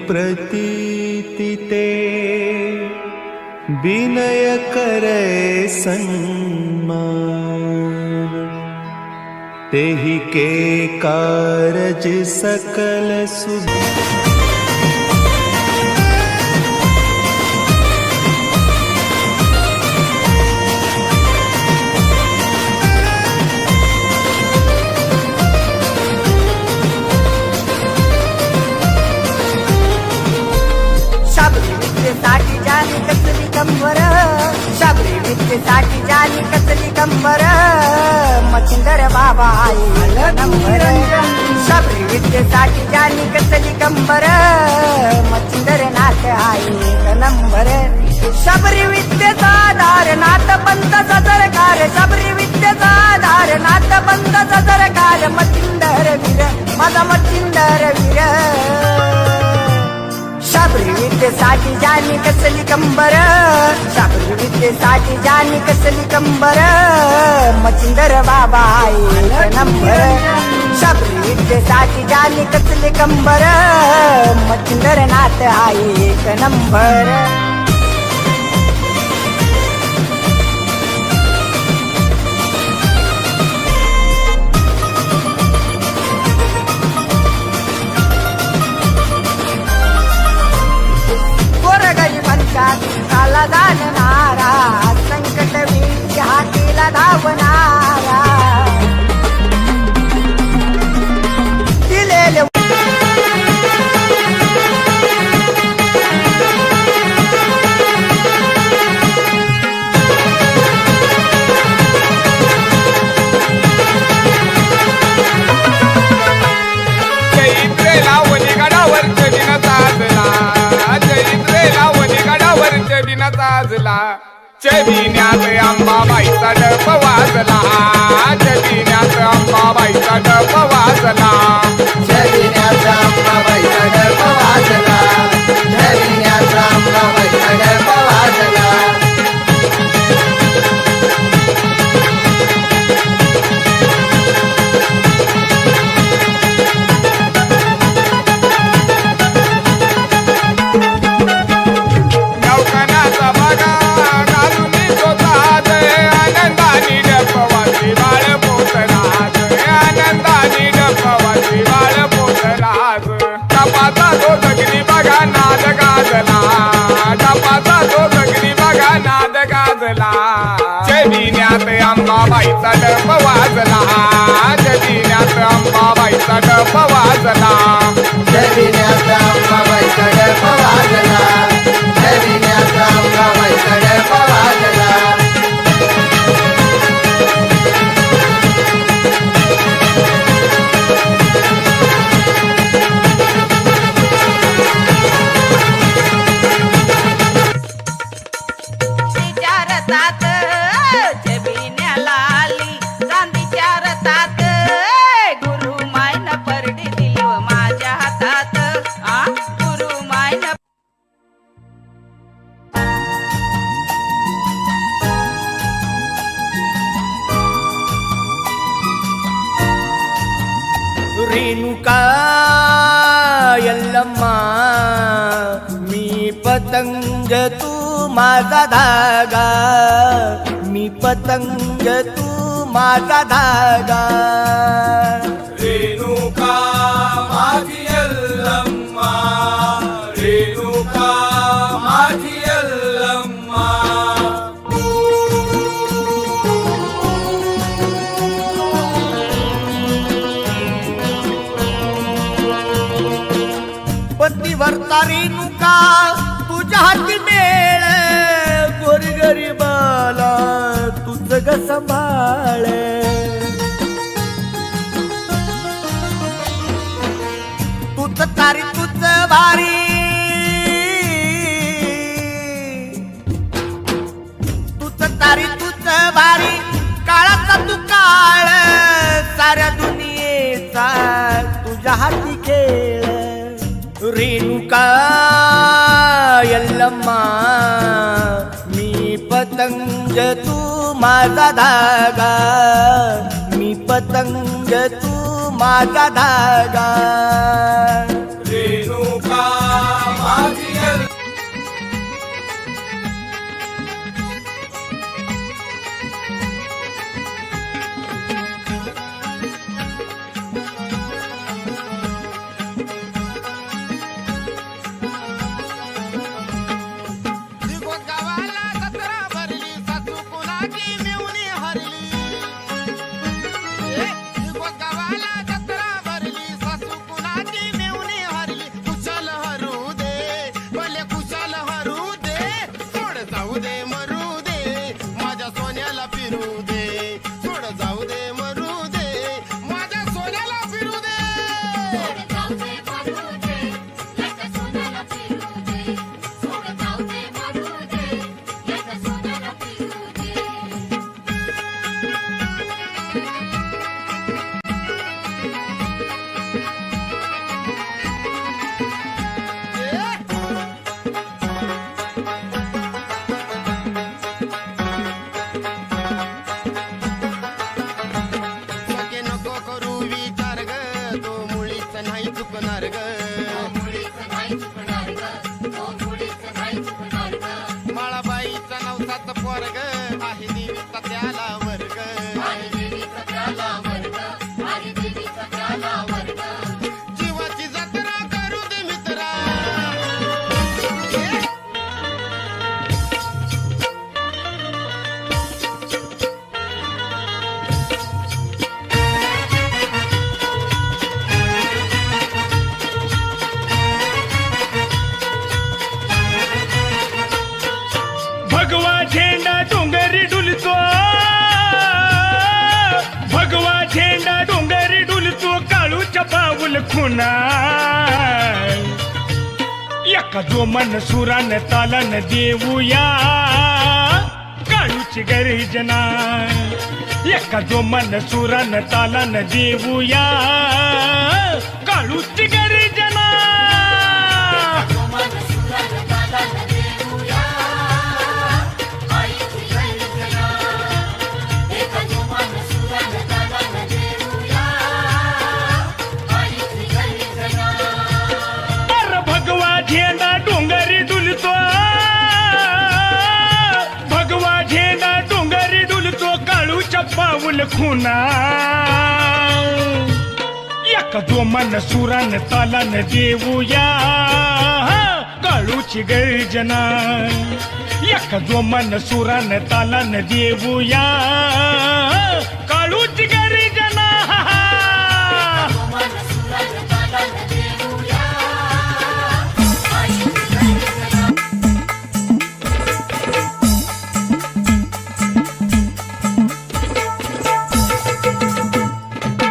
प्रतीति ते विनय करे सन्मान। तेहि के कारज सकल सुख। विद्येसाठी जानी कसली कंबर, शबरी विद्येसाठी जानी कसली कंबर, मच्छिंदर बाबा आहे नंबर। शबरी विद्येसाठी जानी कसली कंबर, मच्छिंदर नाथ आहे नंबर। शबरी विद्येचा आधार नाथ पंत सरकार, शबरी विद्येचा आधार नाथ पंत सरकार, मच्छिंदर वीर माझा मच्छिंदर वीर। शबरी विद्येसाठी जानी कसली कंबर, शबरी विद्येसाठी जानी कसली कंबर, मच्छिंदर बाबा आहे नंबर। शबरी विद्येसाठी जानी कसली कंबर, मच्छिंदर नाथ आहे एक नंबर। काला जाणणारा, संकट वेळी हाकेला धावणारा, दिलेले चैत्रे लावणी गडावर चढीन ताजला, चैत्रे लावणी गडावर चढीन ताजला, चढीण्यात अंबाबाईचा डप वाजला, चढीण्यात अंबाबाईचा डप वाजला, चढीण्यात अंबाबाईचा डप वाजला, चढीण्यात अंबाबाईचा डप वाजला। नवकनाचा बघा घालून तो ताज, आनंदानी डप वाजली बाळ पोतराज, आनंदानी डप वाजली बाळ पोतराज। टपाचा तो जगली बघा नाद गाजला, टपाचा तो जगली बघा नाद गाजला, चढीण्यात अंबाबाईचा डप वाजला, चढीण्यात अंबाबाईचा डप वाजला, चढीण्यात अंबाबाईचा डप वाजला, चढीण्यात अंबाबाईचा डप वाजला। रथात छबिन्याला आली, चांदीच्या रथात गुरु मायन परडी दिली व माझ्या हातात, गुरु मायन। रेणुका यल्लम्मा मी पतंग तू माझा धागा, मी पतंग तू माझा धागा। रेणुका माझी यल्लम्मा, रेणुका माझी यल्लम्मा। पतीवरता रेणुका तुझ्या हाती मेळ, गोरगरीबाला तुझ ग संभाळ। तुझ तारी तुझ भारी, तुझ तारी तुझ भारी, काळाचा तू काळ, साऱ्या दुनियेचा तुझ्या हाती खेळ। रेणुका यल्लम्मा मी पतंग तू माझा धागा, मी पतंग तू माझा धागा। रेणुका वर्ग आहे देवीचा त्याला वर्ग जीवाची जत्रा करू दे मित्रा भगवा झेंडा डोंगरी डुलतो भगवा झेंडा डोंगरी डुलतो काळूच्या पाऊल खुना एका जो मन सुरान तालन देऊया काळूची गर्जना एका जो मन सुरान तालन देऊया काळूची गर्जना झेंडा डोंगरी डुलतो भगवा झेंडा डोंगरी डुलतो काळूच्या पाऊल खुना एका जो मन सुरान तालन देऊया काळूची गर्जना एका जो मन सुरान तालन देऊया